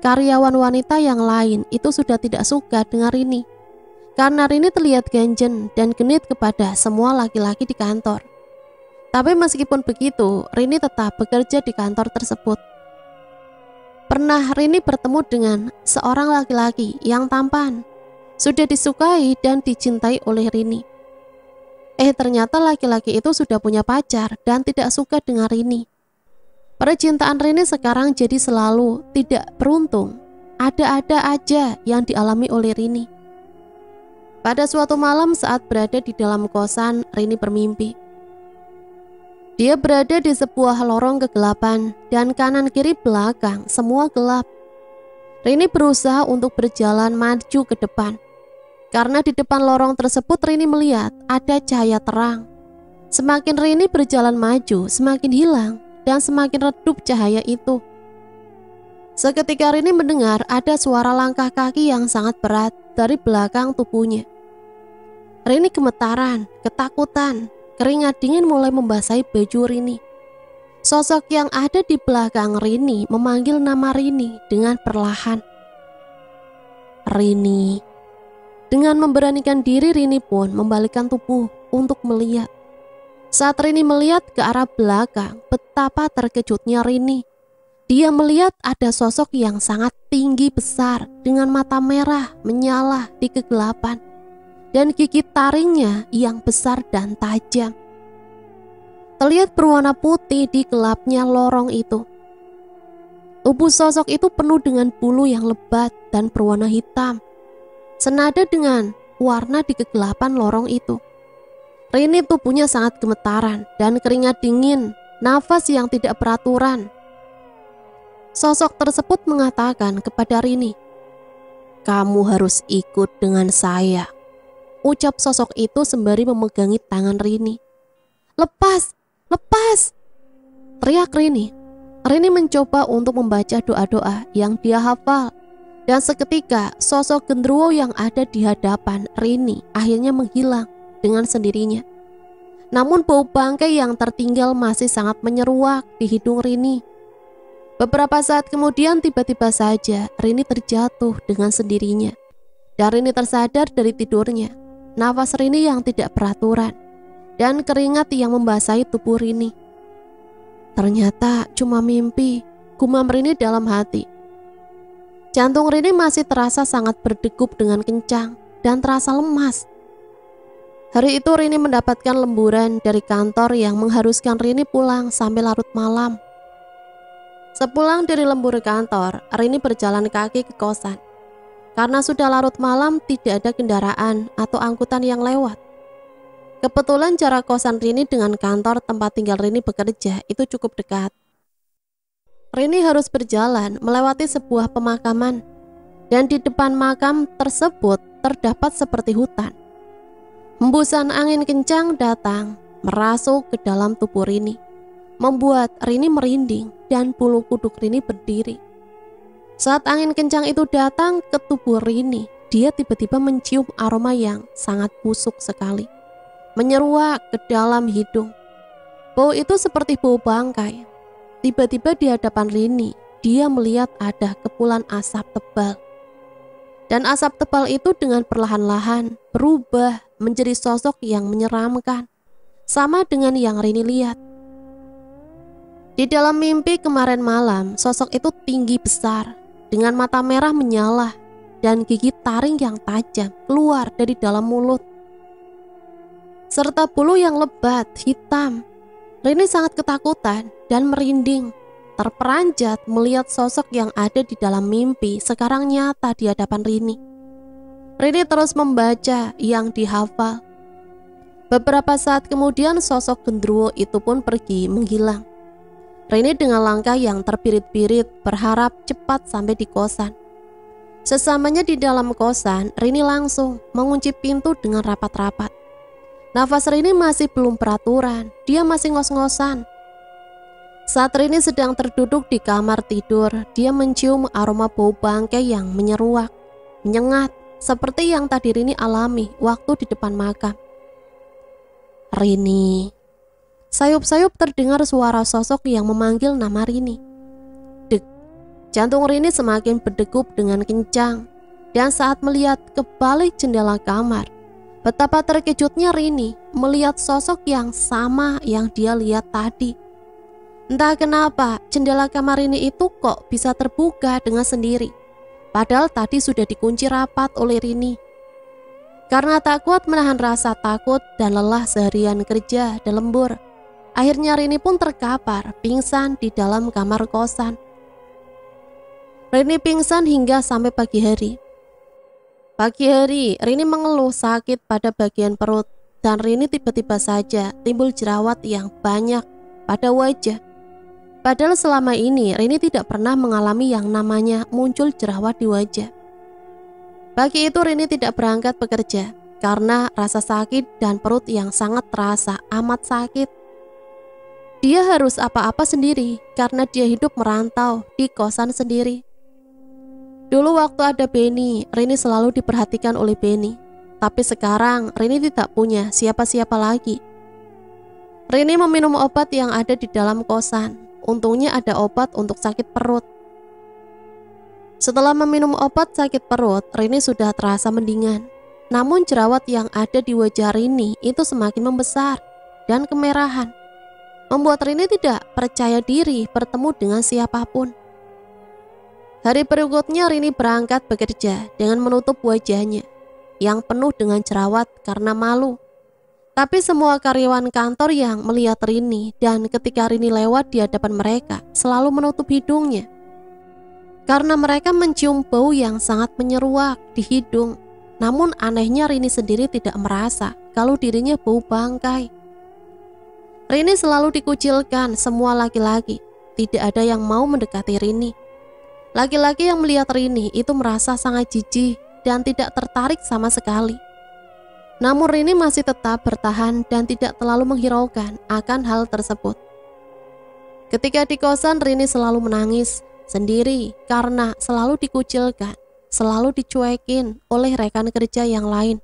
karyawan wanita yang lain itu sudah tidak suka dengan Rini. Karena Rini terlihat ganjen dan genit kepada semua laki-laki di kantor. Tapi meskipun begitu, Rini tetap bekerja di kantor tersebut. Pernah Rini bertemu dengan seorang laki-laki yang tampan, sudah disukai dan dicintai oleh Rini. Ternyata laki-laki itu sudah punya pacar dan tidak suka dengan Rini. Percintaan Rini sekarang jadi selalu tidak beruntung. Ada-ada aja yang dialami oleh Rini. Pada suatu malam saat berada di dalam kosan, Rini bermimpi. Dia berada di sebuah lorong kegelapan dan kanan kiri belakang semua gelap. Rini berusaha untuk berjalan maju ke depan. Karena di depan lorong tersebut Rini melihat ada cahaya terang. Semakin Rini berjalan maju, semakin hilang dan semakin redup cahaya itu. Seketika Rini mendengar ada suara langkah kaki yang sangat berat dari belakang tubuhnya. Rini gemetaran, ketakutan, keringat dingin mulai membasahi baju Rini. Sosok yang ada di belakang Rini memanggil nama Rini dengan perlahan. "Rini." Dengan memberanikan diri, Rini pun membalikkan tubuh untuk melihat. Saat Rini melihat ke arah belakang, betapa terkejutnya Rini. Dia melihat ada sosok yang sangat tinggi besar dengan mata merah menyala di kegelapan dan gigi taringnya yang besar dan tajam. Terlihat berwarna putih di gelapnya lorong itu. Tubuh sosok itu penuh dengan bulu yang lebat dan berwarna hitam, senada dengan warna di kegelapan lorong itu. Rini tubuhnya sangat gemetaran dan keringat dingin, nafas yang tidak beraturan. Sosok tersebut mengatakan kepada Rini, "Kamu harus ikut dengan saya," ucap sosok itu sembari memegangi tangan Rini. "Lepas, lepas!" teriak Rini. Rini mencoba untuk membaca doa-doa yang dia hafal. Dan seketika sosok genderuwo yang ada di hadapan Rini akhirnya menghilang dengan sendirinya. Namun bau bangkai yang tertinggal masih sangat menyeruak di hidung Rini. Beberapa saat kemudian tiba-tiba saja Rini terjatuh dengan sendirinya. Dan Rini tersadar dari tidurnya. Nafas Rini yang tidak beraturan dan keringat yang membasahi tubuh Rini. Ternyata cuma mimpi, gumam Rini dalam hati. Jantung Rini masih terasa sangat berdegup dengan kencang dan terasa lemas. Hari itu Rini mendapatkan lemburan dari kantor yang mengharuskan Rini pulang sampai larut malam. Sepulang dari lembur kantor, Rini berjalan kaki ke kosan. Karena sudah larut malam, tidak ada kendaraan atau angkutan yang lewat. Kebetulan jarak kosan Rini dengan kantor tempat tinggal Rini bekerja itu cukup dekat. Rini harus berjalan melewati sebuah pemakaman, dan di depan makam tersebut terdapat seperti hutan. Hembusan angin kencang datang, merasuk ke dalam tubuh Rini, membuat Rini merinding dan bulu kuduk Rini berdiri. Saat angin kencang itu datang ke tubuh Rini, dia tiba-tiba mencium aroma yang sangat busuk sekali, menyeruak ke dalam hidung. Bau itu seperti bau bangkai. Tiba-tiba di hadapan Rini, dia melihat ada kepulan asap tebal. Dan asap tebal itu dengan perlahan-lahan berubah menjadi sosok yang menyeramkan, sama dengan yang Rini lihat. Di dalam mimpi kemarin malam, sosok itu tinggi besar, dengan mata merah menyala, dan gigi taring yang tajam keluar dari dalam mulut, serta bulu yang lebat, hitam. Rini sangat ketakutan dan merinding, terperanjat melihat sosok yang ada di dalam mimpi sekarang nyata di hadapan Rini. Rini terus membaca yang dihafal. Beberapa saat kemudian sosok genderuwo itu pun pergi menghilang. Rini dengan langkah yang terbirit-birit berharap cepat sampai di kosan. Sesamanya di dalam kosan, Rini langsung mengunci pintu dengan rapat-rapat. Nafas Rini masih belum peraturan, dia masih ngos-ngosan. Saat Rini sedang terduduk di kamar tidur, dia mencium aroma bau bangkai yang menyeruak, menyengat, seperti yang tadi Rini alami waktu di depan makam. Rini. Sayup-sayup terdengar suara sosok yang memanggil nama Rini. Dek, jantung Rini semakin berdegup dengan kencang. Dan saat melihat ke balik jendela kamar, betapa terkejutnya Rini melihat sosok yang sama yang dia lihat tadi. Entah kenapa jendela kamar Rini itu kok bisa terbuka dengan sendiri, padahal tadi sudah dikunci rapat oleh Rini. Karena tak kuat menahan rasa takut dan lelah seharian kerja dan lembur, akhirnya Rini pun terkapar pingsan di dalam kamar kosan. Rini pingsan hingga sampai pagi hari. Pagi hari, Rini mengeluh sakit pada bagian perut, dan Rini tiba-tiba saja timbul jerawat yang banyak pada wajah. Padahal selama ini Rini tidak pernah mengalami yang namanya muncul jerawat di wajah. Pagi itu Rini tidak berangkat bekerja karena rasa sakit dan perut yang sangat terasa amat sakit. Dia harus apa-apa sendiri karena dia hidup merantau di kosan sendiri. Dulu waktu ada Benny, Rini selalu diperhatikan oleh Benny. Tapi sekarang Rini tidak punya siapa-siapa lagi. Rini meminum obat yang ada di dalam kosan. Untungnya ada obat untuk sakit perut. Setelah meminum obat sakit perut, Rini sudah terasa mendingan. Namun jerawat yang ada di wajah Rini itu semakin membesar dan kemerahan, membuat Rini tidak percaya diri bertemu dengan siapapun. Hari berikutnya Rini berangkat bekerja dengan menutup wajahnya yang penuh dengan jerawat karena malu. Tapi semua karyawan kantor yang melihat Rini dan ketika Rini lewat di hadapan mereka selalu menutup hidungnya, karena mereka mencium bau yang sangat menyeruak di hidung. Namun anehnya Rini sendiri tidak merasa kalau dirinya bau bangkai. Rini selalu dikucilkan semua laki-laki, tidak ada yang mau mendekati Rini. Laki-laki yang melihat Rini itu merasa sangat jijik dan tidak tertarik sama sekali. Namun Rini masih tetap bertahan dan tidak terlalu menghiraukan akan hal tersebut. Ketika di kosan, Rini selalu menangis sendiri karena selalu dikucilkan, selalu dicuekin oleh rekan kerja yang lain.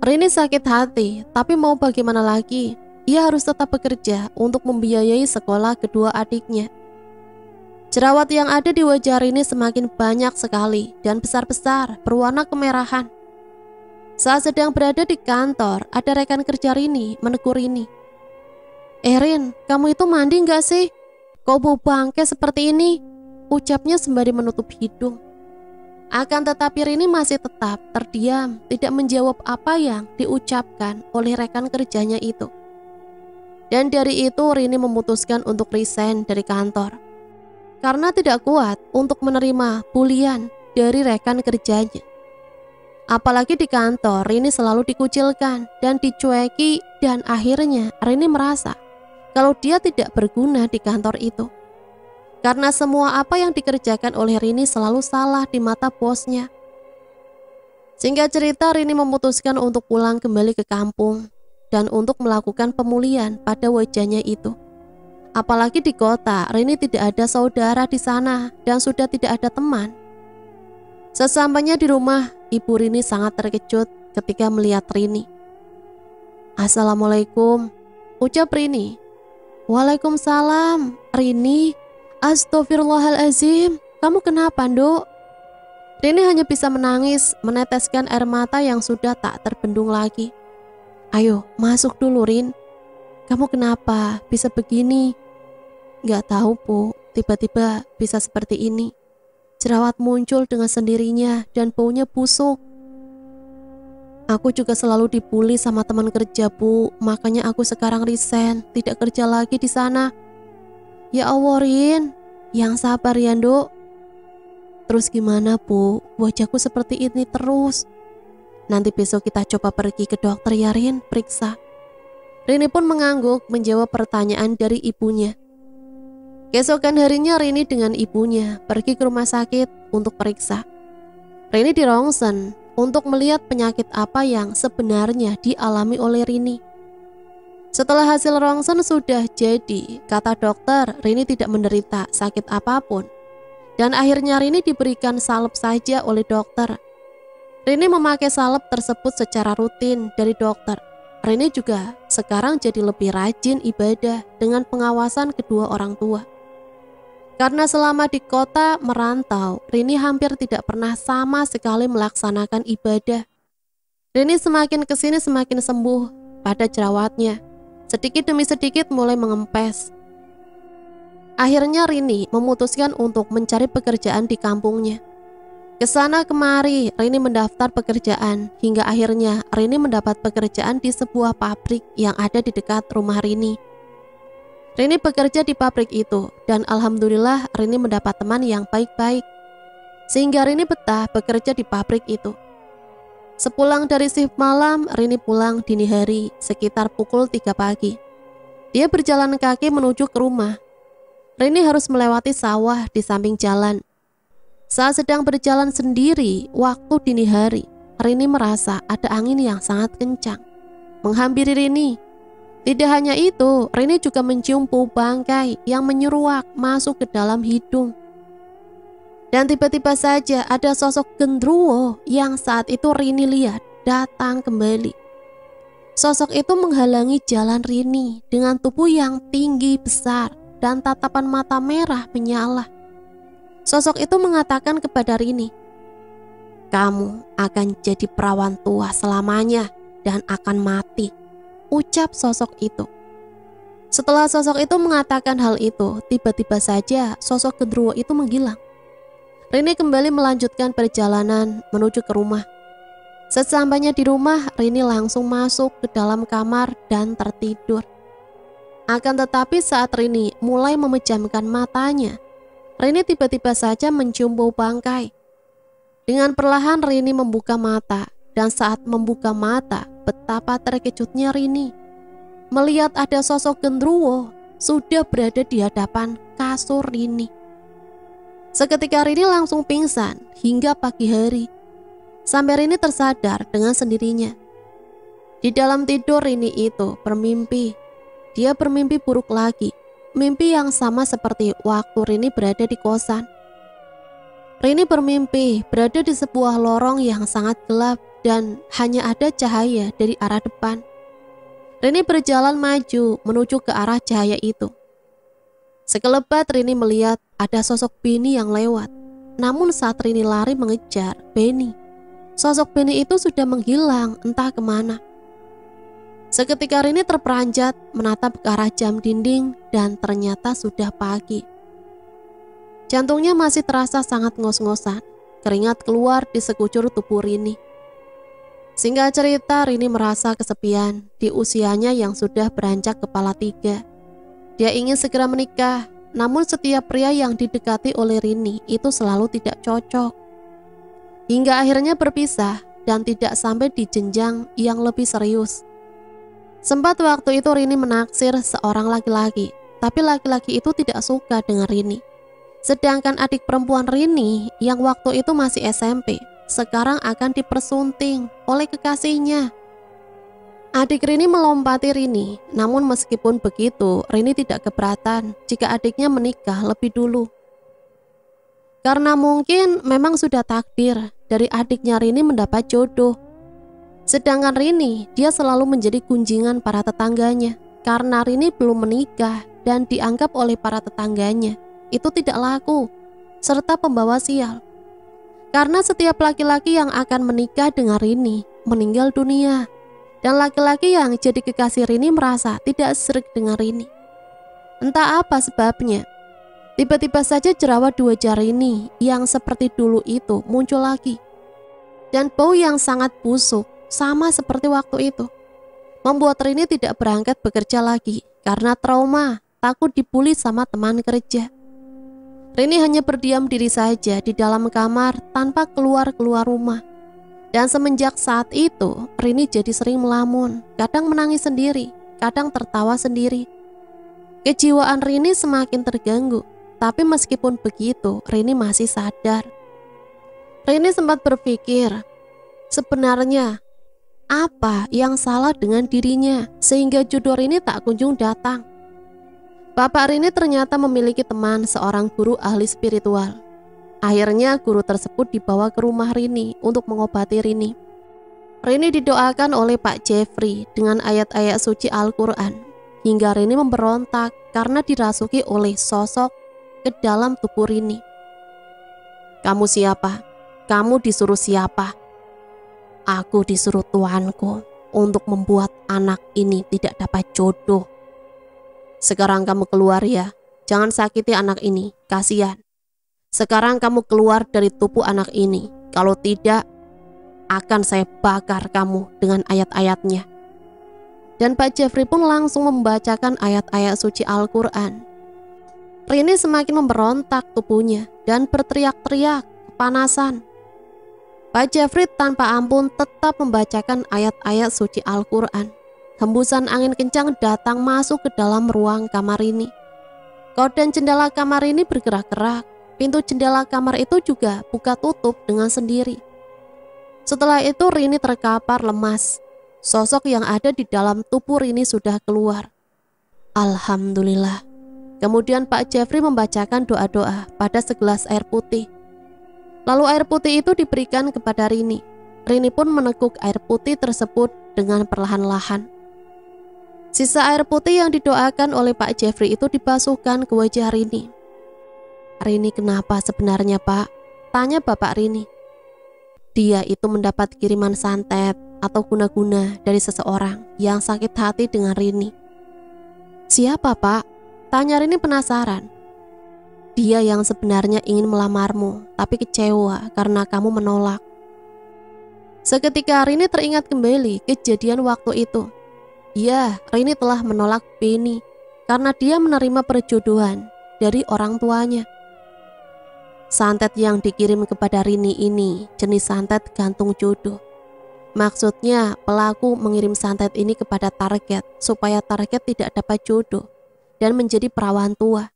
Rini sakit hati, tapi mau bagaimana lagi? Ia harus tetap bekerja untuk membiayai sekolah kedua adiknya. Jerawat yang ada di wajah Rini semakin banyak sekali dan besar-besar, berwarna kemerahan. Saat sedang berada di kantor, ada rekan kerja Rini menegur Rini. Rin, kamu itu mandi nggak sih? Kok bau bangke seperti ini? Ucapnya sembari menutup hidung. Akan tetapi Rini masih tetap terdiam, tidak menjawab apa yang diucapkan oleh rekan kerjanya itu. Dan dari itu Rini memutuskan untuk resign dari kantor. Karena tidak kuat untuk menerima bulian dari rekan kerjanya. Apalagi di kantor, Rini selalu dikucilkan dan dicueki, dan akhirnya Rini merasa kalau dia tidak berguna di kantor itu. Karena semua apa yang dikerjakan oleh Rini selalu salah di mata bosnya. Singkat cerita, Rini memutuskan untuk pulang kembali ke kampung dan untuk melakukan pemulihan pada wajahnya itu. Apalagi di kota, Rini tidak ada saudara di sana dan sudah tidak ada teman. Sesampainya di rumah, ibu Rini sangat terkejut ketika melihat Rini. Assalamualaikum, ucap Rini. Waalaikumsalam. Rini, astagfirullahalazim, kamu kenapa, Nduk? Rini hanya bisa menangis, meneteskan air mata yang sudah tak terbendung lagi. Ayo, masuk dulu, Rin. Kamu kenapa bisa begini? Gak tahu, Bu, tiba-tiba bisa seperti ini. Jerawat muncul dengan sendirinya dan baunya busuk. Aku juga selalu dibully sama teman kerja, Bu. Makanya aku sekarang resign, tidak kerja lagi di sana. Ya Allah, Rin. Yang sabar ya, Nduk. Terus gimana, Bu? Wajahku seperti ini terus. Nanti besok kita coba pergi ke dokter ya, Rin, periksa. Rini pun mengangguk menjawab pertanyaan dari ibunya. Keesokan harinya Rini dengan ibunya pergi ke rumah sakit untuk periksa. Rini dirongsen untuk melihat penyakit apa yang sebenarnya dialami oleh Rini. Setelah hasil rongsen sudah jadi, kata dokter, Rini tidak menderita sakit apapun. Dan akhirnya Rini diberikan salep saja oleh dokter. Rini memakai salep tersebut secara rutin dari dokter. Rini juga sekarang jadi lebih rajin ibadah dengan pengawasan kedua orang tua. Karena selama di kota merantau, Rini hampir tidak pernah sama sekali melaksanakan ibadah. Rini semakin kesini semakin sembuh pada jerawatnya. Sedikit demi sedikit mulai mengempes. Akhirnya Rini memutuskan untuk mencari pekerjaan di kampungnya. Kesana kemari Rini mendaftar pekerjaan, hingga akhirnya Rini mendapat pekerjaan di sebuah pabrik yang ada di dekat rumah Rini. Rini bekerja di pabrik itu, dan alhamdulillah Rini mendapat teman yang baik-baik, sehingga Rini betah bekerja di pabrik itu. Sepulang dari shift malam, Rini pulang dini hari sekitar pukul 3 pagi. Dia berjalan kaki menuju ke rumah. Rini harus melewati sawah di samping jalan. Saat sedang berjalan sendiri waktu dini hari, Rini merasa ada angin yang sangat kencang menghampiri Rini. Tidak hanya itu, Rini juga mencium bau bangkai yang menyeruak masuk ke dalam hidung. Dan tiba-tiba saja ada sosok gendruwo yang saat itu Rini lihat datang kembali. Sosok itu menghalangi jalan Rini dengan tubuh yang tinggi besar dan tatapan mata merah menyala. Sosok itu mengatakan kepada Rini, "Kamu akan jadi perawan tua selamanya dan akan mati," ucap sosok itu. Setelah sosok itu mengatakan hal itu, tiba-tiba saja sosok gendruwo itu menghilang. Rini kembali melanjutkan perjalanan menuju ke rumah. Sesampainya di rumah, Rini langsung masuk ke dalam kamar dan tertidur. Akan tetapi saat Rini mulai memejamkan matanya, Rini tiba-tiba saja mencium bau bangkai. Dengan perlahan Rini membuka mata, dan saat membuka mata, betapa terkejutnya Rini melihat ada sosok gendruwo sudah berada di hadapan kasur Rini. Seketika Rini langsung pingsan hingga pagi hari, sampai Rini tersadar dengan sendirinya. Di dalam tidur Rini itu bermimpi. Dia bermimpi buruk lagi, mimpi yang sama seperti waktu Rini berada di kosan. Rini bermimpi berada di sebuah lorong yang sangat gelap dan hanya ada cahaya dari arah depan. Rini berjalan maju menuju ke arah cahaya itu. Sekelebat Rini melihat ada sosok Beni yang lewat. Namun saat Rini lari mengejar Beni, sosok Beni itu sudah menghilang entah kemana. Seketika Rini terperanjat menatap ke arah jam dinding dan ternyata sudah pagi. Jantungnya masih terasa sangat ngos-ngosan. Keringat keluar di sekucur tubuh Rini. Singkat cerita, Rini merasa kesepian di usianya yang sudah beranjak kepala 3. Dia ingin segera menikah, namun setiap pria yang didekati oleh Rini itu selalu tidak cocok. Hingga akhirnya berpisah dan tidak sampai di jenjang yang lebih serius. Sempat waktu itu Rini menaksir seorang laki-laki, tapi laki-laki itu tidak suka dengan Rini. Sedangkan adik perempuan Rini yang waktu itu masih SMP, sekarang akan dipersunting oleh kekasihnya. Adik Rini melompati Rini, namun meskipun begitu, Rini tidak keberatan jika adiknya menikah lebih dulu. Karena mungkin memang sudah takdir dari adiknya Rini mendapat jodoh. Sedangkan Rini, dia selalu menjadi gunjingan para tetangganya karena Rini belum menikah dan dianggap oleh para tetangganya itu tidak laku serta pembawa sial. Karena setiap laki-laki yang akan menikah dengan Rini meninggal dunia, dan laki-laki yang jadi kekasih Rini merasa tidak serik dengan Rini. Entah apa sebabnya, tiba-tiba saja jerawat di wajah Rini yang seperti dulu itu muncul lagi. Dan bau yang sangat busuk sama seperti waktu itu membuat Rini tidak berangkat bekerja lagi karena trauma, takut dibully sama teman kerja. Rini hanya berdiam diri saja di dalam kamar tanpa keluar-keluar rumah. Dan semenjak saat itu, Rini jadi sering melamun, kadang menangis sendiri, kadang tertawa sendiri. Kejiwaan Rini semakin terganggu, tapi meskipun begitu, Rini masih sadar. Rini sempat berpikir, sebenarnya apa yang salah dengan dirinya sehingga jodoh Rini tak kunjung datang. Bapak Rini ternyata memiliki teman seorang guru ahli spiritual. Akhirnya guru tersebut dibawa ke rumah Rini untuk mengobati Rini. Rini didoakan oleh Pak Jeffrey dengan ayat-ayat suci Al-Quran, hingga Rini memberontak karena dirasuki oleh sosok ke dalam tubuh Rini. Kamu siapa? Kamu disuruh siapa? Aku disuruh Tuanku untuk membuat anak ini tidak dapat jodoh. Sekarang kamu keluar ya, jangan sakiti anak ini, kasihan. Sekarang kamu keluar dari tubuh anak ini, kalau tidak akan saya bakar kamu dengan ayat-ayatnya. Dan Pak Jeffrey pun langsung membacakan ayat-ayat suci Al-Quran. Rini semakin memberontak tubuhnya dan berteriak-teriak kepanasan. Pak Jeffrey tanpa ampun tetap membacakan ayat-ayat suci Al-Quran. Hembusan angin kencang datang masuk ke dalam ruang kamar ini. Gorden jendela kamar ini bergerak-gerak. Pintu jendela kamar itu juga buka tutup dengan sendiri. Setelah itu Rini terkapar lemas. Sosok yang ada di dalam tubuh Rini sudah keluar. Alhamdulillah. Kemudian Pak Jeffrey membacakan doa-doa pada segelas air putih. Lalu air putih itu diberikan kepada Rini. Rini pun meneguk air putih tersebut dengan perlahan-lahan. Sisa air putih yang didoakan oleh Pak Jeffrey itu dibasuhkan ke wajah Rini. Rini kenapa sebenarnya Pak? Tanya Bapak Rini. Dia itu mendapat kiriman santet atau guna-guna dari seseorang yang sakit hati dengan Rini. Siapa Pak? Tanya Rini penasaran. Dia yang sebenarnya ingin melamarmu, tapi kecewa karena kamu menolak. Seketika Rini teringat kembali kejadian waktu itu. Ya, Rini telah menolak Beni karena dia menerima perjodohan dari orang tuanya. Santet yang dikirim kepada Rini ini jenis santet gantung jodoh. Maksudnya pelaku mengirim santet ini kepada target supaya target tidak dapat jodoh dan menjadi perawan tua.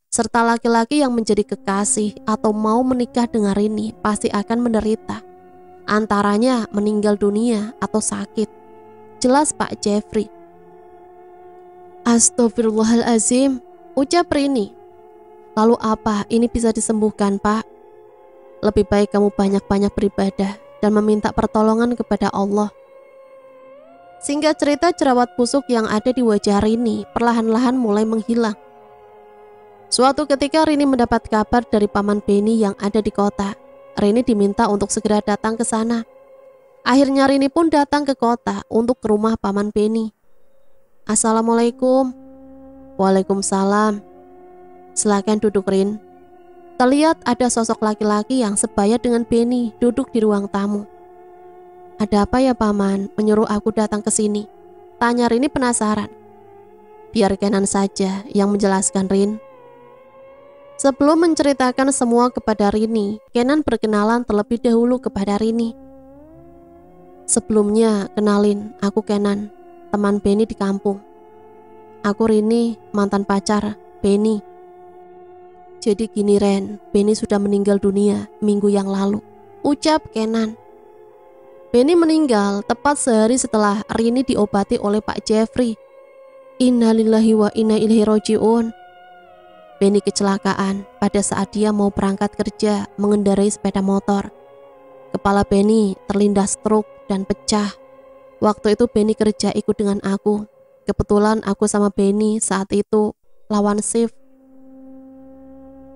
Serta laki-laki yang menjadi kekasih atau mau menikah dengan Rini pasti akan menderita. Antaranya meninggal dunia atau sakit. Jelas Pak Jeffrey. Astagfirullahalazim, ucap Rini. Lalu apa ini bisa disembuhkan Pak? Lebih baik kamu banyak-banyak beribadah dan meminta pertolongan kepada Allah. Singkat cerita jerawat busuk yang ada di wajah Rini perlahan-lahan mulai menghilang. Suatu ketika Rini mendapat kabar dari paman Beni yang ada di kota. Rini diminta untuk segera datang ke sana. Akhirnya Rini pun datang ke kota untuk ke rumah paman Beni. Assalamualaikum. Waalaikumsalam. Silakan duduk, Rin. Terlihat ada sosok laki-laki yang sebaya dengan Beni duduk di ruang tamu. Ada apa ya paman menyuruh aku datang ke sini? Tanya Rini penasaran. Biar Kenan saja yang menjelaskan, Rin. Sebelum menceritakan semua kepada Rini, Kenan berkenalan terlebih dahulu kepada Rini. Sebelumnya, kenalin, aku Kenan, teman Beni di kampung. Aku Rini, mantan pacar Beni. Jadi gini Ren, Beni sudah meninggal dunia minggu yang lalu, ucap Kenan. Beni meninggal tepat sehari setelah Rini diobati oleh Pak Jeffrey. Innalillahi wa inna ilaihi raji'un. Beni kecelakaan pada saat dia mau berangkat kerja mengendarai sepeda motor. Kepala Beni terlindas truk dan pecah. Waktu itu Beni kerja ikut dengan aku. Kebetulan aku sama Beni saat itu lawan shift.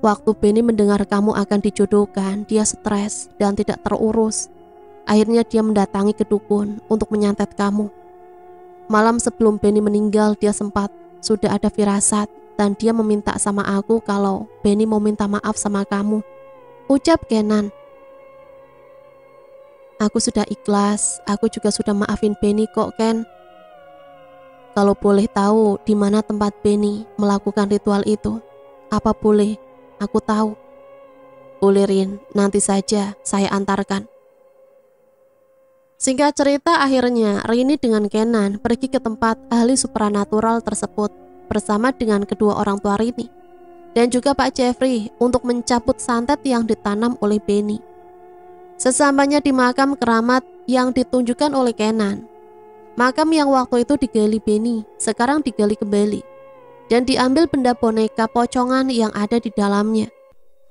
Waktu Beni mendengar kamu akan dijodohkan, dia stres dan tidak terurus. Akhirnya dia mendatangi ke dukun untuk menyantet kamu. Malam sebelum Beni meninggal, dia sempat sudah ada firasat dan dia meminta sama aku kalau Beni mau minta maaf sama kamu, ucap Kenan. Aku sudah ikhlas, aku juga sudah maafin Beni kok, Ken. Kalau boleh tahu di mana tempat Beni melakukan ritual itu, apa boleh aku tahu? Boleh Rin, nanti saja saya antarkan. Singkat cerita, akhirnya Rini dengan Kenan pergi ke tempat ahli supranatural tersebut bersama dengan kedua orang tua Rini dan juga Pak Jeffrey untuk mencabut santet yang ditanam oleh Beni. Sesampainya di makam keramat yang ditunjukkan oleh Kenan, makam yang waktu itu digali Beni sekarang digali kembali dan diambil benda boneka pocongan yang ada di dalamnya.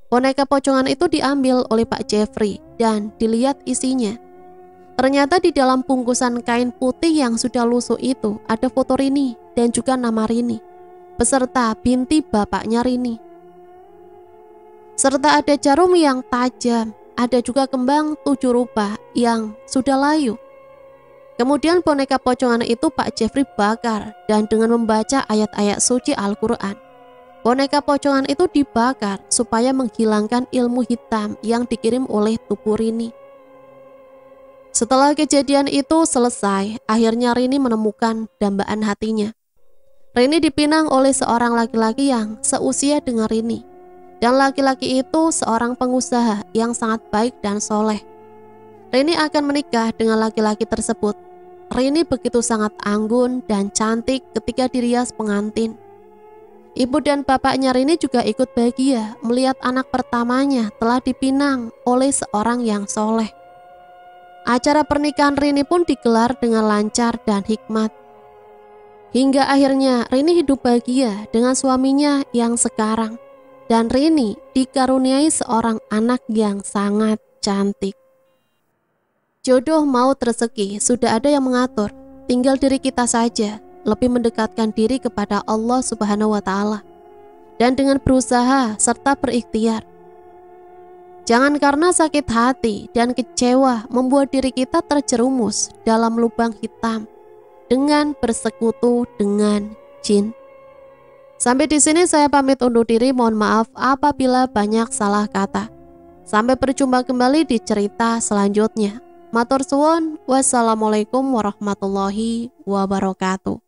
Boneka pocongan itu diambil oleh Pak Jeffrey dan dilihat isinya. Ternyata di dalam bungkusan kain putih yang sudah lusuh itu ada foto Rini dan juga nama Rini, beserta binti bapaknya Rini. Serta ada jarum yang tajam, ada juga kembang 7 rupa yang sudah layu. Kemudian boneka pocongan itu Pak Jeffrey bakar dan dengan membaca ayat-ayat suci Al-Quran. Boneka pocongan itu dibakar supaya menghilangkan ilmu hitam yang dikirim oleh tubuh Rini. Setelah kejadian itu selesai, akhirnya Rini menemukan dambaan hatinya. Rini dipinang oleh seorang laki-laki yang seusia dengan Rini. Dan laki-laki itu seorang pengusaha yang sangat baik dan soleh. Rini akan menikah dengan laki-laki tersebut. Rini begitu sangat anggun dan cantik ketika dirias pengantin. Ibu dan bapaknya Rini juga ikut bahagia melihat anak pertamanya telah dipinang oleh seorang yang soleh. Acara pernikahan Rini pun digelar dengan lancar dan hikmat. Hingga akhirnya Rini hidup bahagia dengan suaminya yang sekarang. Dan Rini dikaruniai seorang anak yang sangat cantik. Jodoh maut rezeki sudah ada yang mengatur, tinggal diri kita saja lebih mendekatkan diri kepada Allah Subhanahu wa Ta'ala dan dengan berusaha serta berikhtiar. Jangan karena sakit hati dan kecewa membuat diri kita terjerumus dalam lubang hitam dengan bersekutu dengan jin. Sampai di sini saya pamit undur diri, mohon maaf apabila banyak salah kata. Sampai berjumpa kembali di cerita selanjutnya. Matur suwun, wassalamualaikum warahmatullahi wabarakatuh.